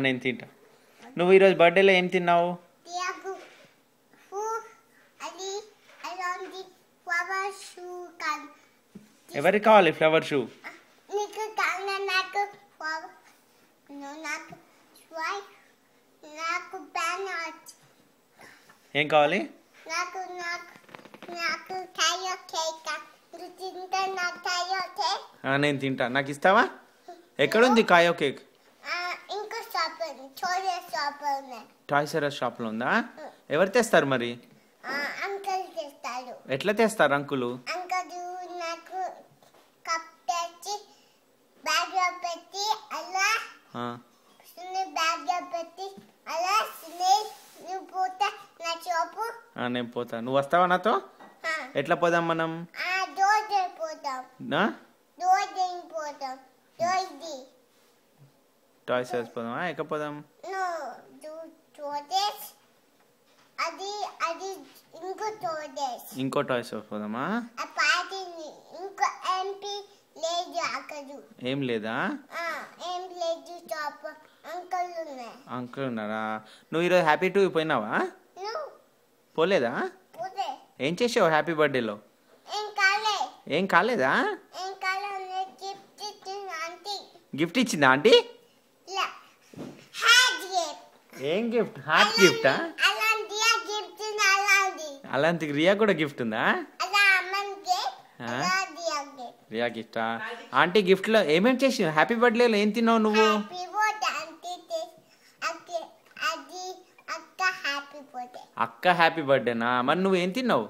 నేను తింటా. నువ్వు ఈరోజు బర్త్డేలో ఏం తిన్నావు? ఎవరికి కావాలి ఫ్లవర్ షూ? ఏం కావాలి? నేను తింటా. నాకు ఇస్తావా? ఎక్కడుంది కాయో కేక్? టాయ్స్ షాప్లో ఉందా? ఎవరు తెస్తారు మరి? ఎట్లా తెస్తారు అంకులు? నేను పోతా. నువ్వు వస్తావా నాతో? ఎట్లా పోదాం మనం? టాయ్స్ పోదామా? ఎక్కడ పోదాం? ఇంకో టాయ్స్ పోదామా? ఏం లేదా? అంకుల్ ఉన్నారా? నువ్వు ఈరోజు హ్యాపీ టూ పోయినావా? పోలేదా? ఏం చేసావు హ్యాపీ బర్త్డేలో? ఏం కాలేదా? గిఫ్ట్ ఇచ్చిందా ఆంటీ? ఏం గిఫ్ట్? హార్ట్ గిఫ్టా? అలాంటి రియా కూడా గిఫ్ట్ ఉందా? రియా గిఫ్టా? ఆంటీ గిఫ్ట్ లో ఏమేమి చేసావు? హ్యాపీ బర్త్డేలో ఏం తిన్నావు నువ్వు? అక్క హ్యాపీ బర్త్డేనా? మరి నువ్వు ఏం తిన్నావు?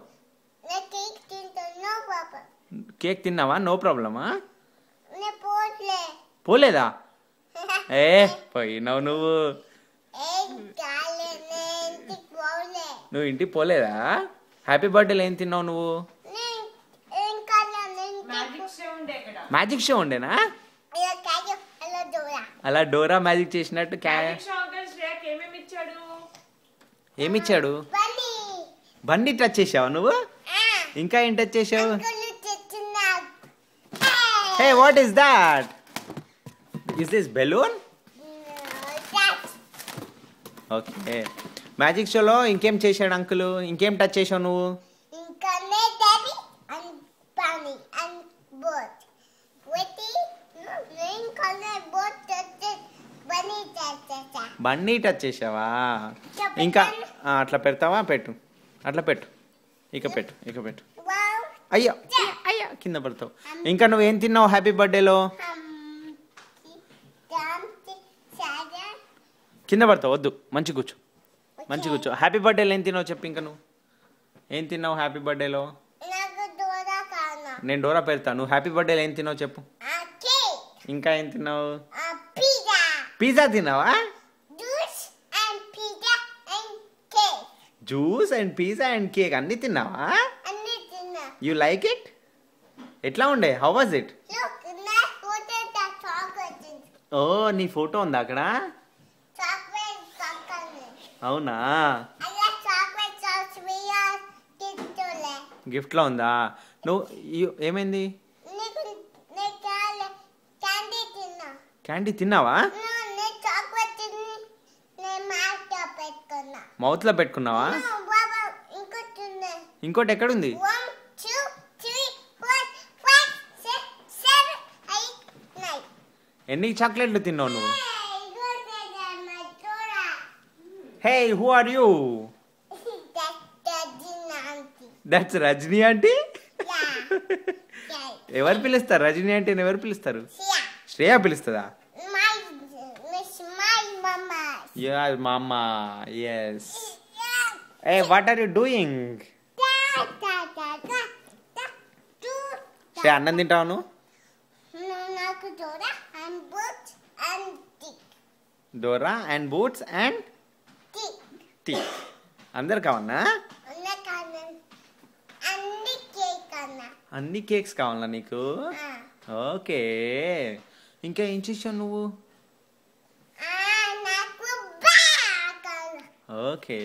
కేక్ తిన్నావా? నో ప్రాబ్లమా? పోలేదా? పోయినావు నువ్వు. నువ్వు ఇంటికి పోలేదా? హ్యాపీ బర్త్డేలో ఏం తిన్నావు నువ్వు? మ్యాజిక్ షో ఉండేనా? అలా డోరా మ్యాజిక్ చేసినట్టు ఏమిచ్చాడు? బండి టచ్ చేసావా నువ్వు? ఇంకా ఏం టచ్ చేసావు? Hey, what is that? Is this balloon? Okay. Magic షోలో ఇంకేం చేశాడు అంకుల్? ఇంకేం టచ్ చేసావు నువ్వు? బండి టచ్ చేసావా? ఇంకా అట్లా పెడతావా? పెట్టు. అట్లా పెట్టు. ఇక పెట్టు. అయ్యా కింద పడతావు. ఇంకా నువ్వేం తిన్నావు హ్యాపీ బర్త్డేలో? కింద పడతావు. వద్దు, మంచి కూర్చో. హ్యాపీ బర్త్డేలో ఏం తిన్నావు చెప్పు. ఇంకా నువ్వు ఏం తిన్నావు హ్యాపీ బర్త్డేలో? నేను డోరా పెడతా. నువ్వు హ్యాపీ బర్త్డేలో ఏం తిన్నావు చెప్పు. ఇంకా ఏం తిన్నావు? పిజ్జా తిన్నావా? Juice and pizza and cake అన్ని తిన్నావా? You like it? ఎట్లా ఉండే? How was it? ఓ, నీ ఫోటో ఉందా అక్కడ? అవునా? గిఫ్ట్ లో ఉందా? నువ్వు ఏమైంది? క్యాండీ తిన్నావా? మౌత్ లో పెట్టుకున్నావా? ఇంకోటి ఎక్కడుంది? ఎన్ని చాక్లెట్లు తిన్నావు నువ్వు? Hey, who are you? That's Rajani aunty. ఎవరు పిలుస్తారు రజనీ ఆంటీని? ఎవరు పిలుస్తారు? Shreya పిలుస్తుందా? Yeah, mama. Yes. Hey, what are you doing? Shreya, అన్నం తింటావు నువ్వు? Dora and boots and teak. అందరు కావన్నా? అన్ని కేక్స్ కావాలా నీకు? ఓకే. ఇంకా ఏం చేసావు నువ్వు? ఓకే.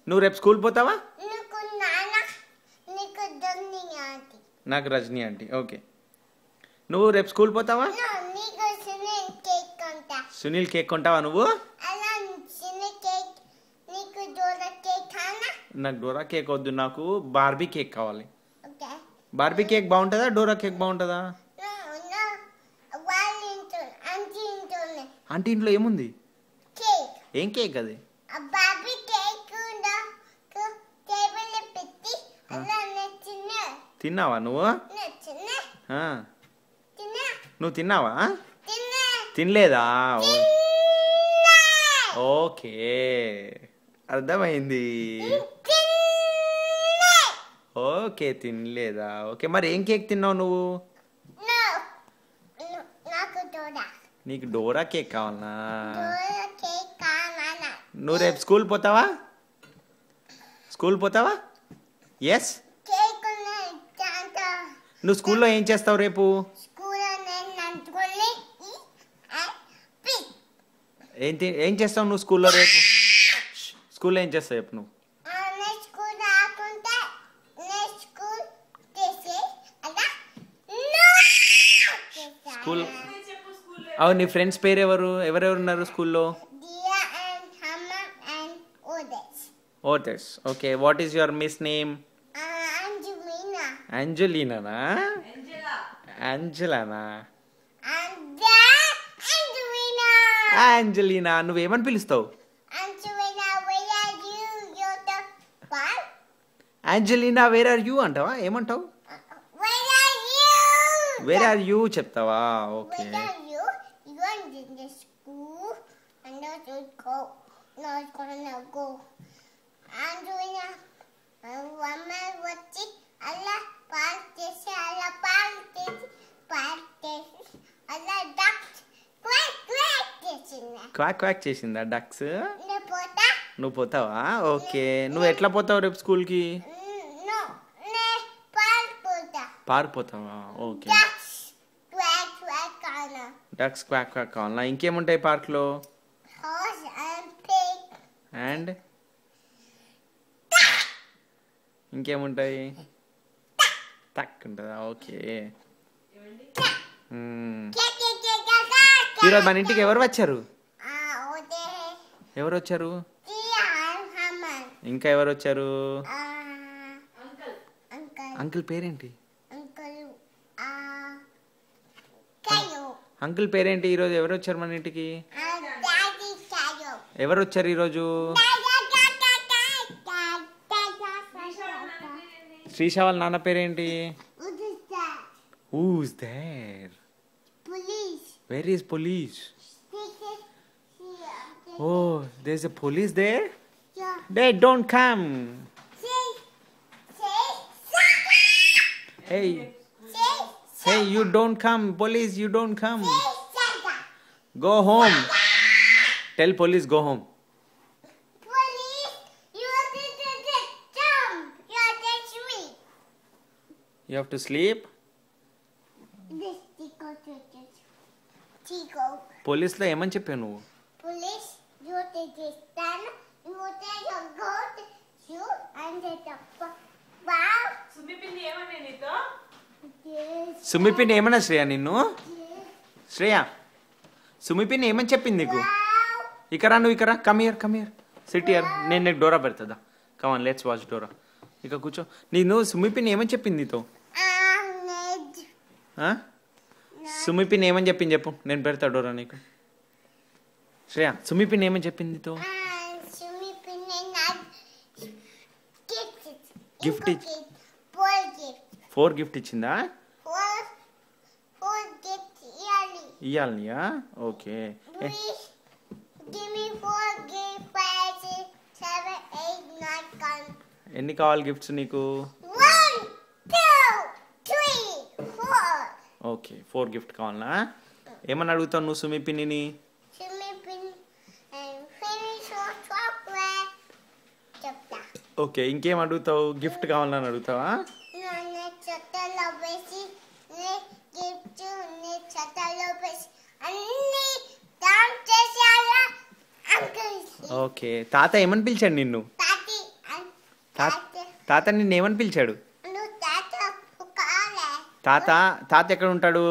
నువ్వు రేపు స్కూల్ పోతావా? నాకు రజనీ ఆంటీ. ఓకే. నువ్వు రేపు స్కూల్ పోతావా? సునీల్ కేక్ కొంటావా నువ్వు? నాకు డోరా కేక్ వద్దు, నాకు బార్బీ కేక్ కావాలి. బార్బీ కేక్ బాగుంటుందా, డోరా కేక్ బాగుంటుందా? ఆంటీ ఇంట్లో ఏముంది? ఏం కేక్ అది? తిన్నావా నువ్వు? నువ్వు తిన్నావా? తినలేదా? ఓకే, అర్థమైంది. ఓకే, తినలేదా? ఓకే, మరి ఏం కేక్ తిన్నావు నువ్వు? నీకు డోరా కేక్ కావాలనా? నువ్వు రేపు స్కూల్ పోతావా? స్కూల్ పోతావా? ఎస్. నువ్వు స్కూల్లో ఏం చేస్తావు రేపు? ఏం చేస్తావు నువ్వు స్కూల్లో రేపు? స్కూల్లో ఏం చేస్తావు రేపు నువ్వు? స్కూల్ అవును, నీ ఫ్రెండ్స్ పేరు ఎవరెవరు ఉన్నారు స్కూల్లో? ఓటెస్. Okay, what is your miss name? Angelina? Angelina, నువ్వేమని పిలుస్తావు? అంజలీనా వేర్ ఆర్ యూ అంటావా? ఏమంటావు? వేర్ ఆర్ యూ చెప్తావా? ఓకే. క్వాక్ క్వాక్ చేసిందా డక్స్? నువ్వు పోతావా? ఓకే, నువ్వు ఎట్లా పోతావు రేపు స్కూల్కి? పార్క్ పోతావా? ఓకే. డక్స్ క్వాక్ క్వాక్ కావాలా? ఇంకేముంటాయి పార్క్లో? అండ్ ఇంకేముంటాయి? టక్ ఉంటుందా? ఓకే. ఈరోజు మన ఇంటికి ఎవరు వచ్చారు? ఇంకా ఎవరు వచ్చారు? అంకుల్ పేరేంటి? అంకుల్ పేరేంటి? ఈరోజు ఎవరు వచ్చారు మన ఇంటికి? ఎవరు వచ్చారు ఈరోజు? శ్రీషా వాళ్ళ నాన్న పేరేంటి? Who's there? Police. Where is police? Oh, there's a police there? Yeah. They don't come. Hey, hey, you don't come. Police, you don't come. Go home. Tell police, go home. Police, you have to jump. You have to swim. You have to sleep. This Tico. Police లో ఏమని చెప్పావు నువ్వు? Police, you take this stand. You take a goat. You and take a wow. సుమిపిన్ని ఏమన్నా నీతో? Yes. సుమిపిన్ ఏమన్నా శ్రేయ నిన్ను? Yes. Shreya, సుమిపిన్ ఏమని చెప్పింది నీకు? Wow. ఇకరా నువ్వు ఇకరా. Come here sit here. నేను నీకు డోరా పెడతా. Come on, let's watch Dora. ఇక కూర్చో. నేను సుమిపిన్ ఏమని చెప్పింది నీతో? Ned. సుమిపిన్ ఏమని చెప్పింది చెప్పు, నేను పెడతా డోరా నీకు. శ్రేయ, సుమిపిన్ ఏమని చెప్పింది నీతో? Gift Gift. 4 గిఫ్ట్ ఇచ్చిందా? 4 gifts yearly. ఇయ్యాలనియా? Okay. Please give me 4 gift prizes. 7, 8, 9, 10. ఎన్ని కావాలి గిఫ్ట్స్ నీకు? 1, 2, 3, 4. ఓకే, 4 గిఫ్ట్ కావాలనా? ఏమని అడుగుతావు నువ్వు సుమిపిన్ని? Swimming and finish your chocolate. Chapter. Okay, ఇంకేం అడుగుతావు? గిఫ్ట్ కావాలని అడుగుతావా? No, next chapter besi. Next gift next chapter besi. Anni down chesala uncle. Okay, తాత ఏమని పిలిచాడు నిన్ను? Tati and tati. తాత నిన్ను ఏమని పిలిచాడు? No tata ukale. తాత ఎక్కడ ఉంటాడు?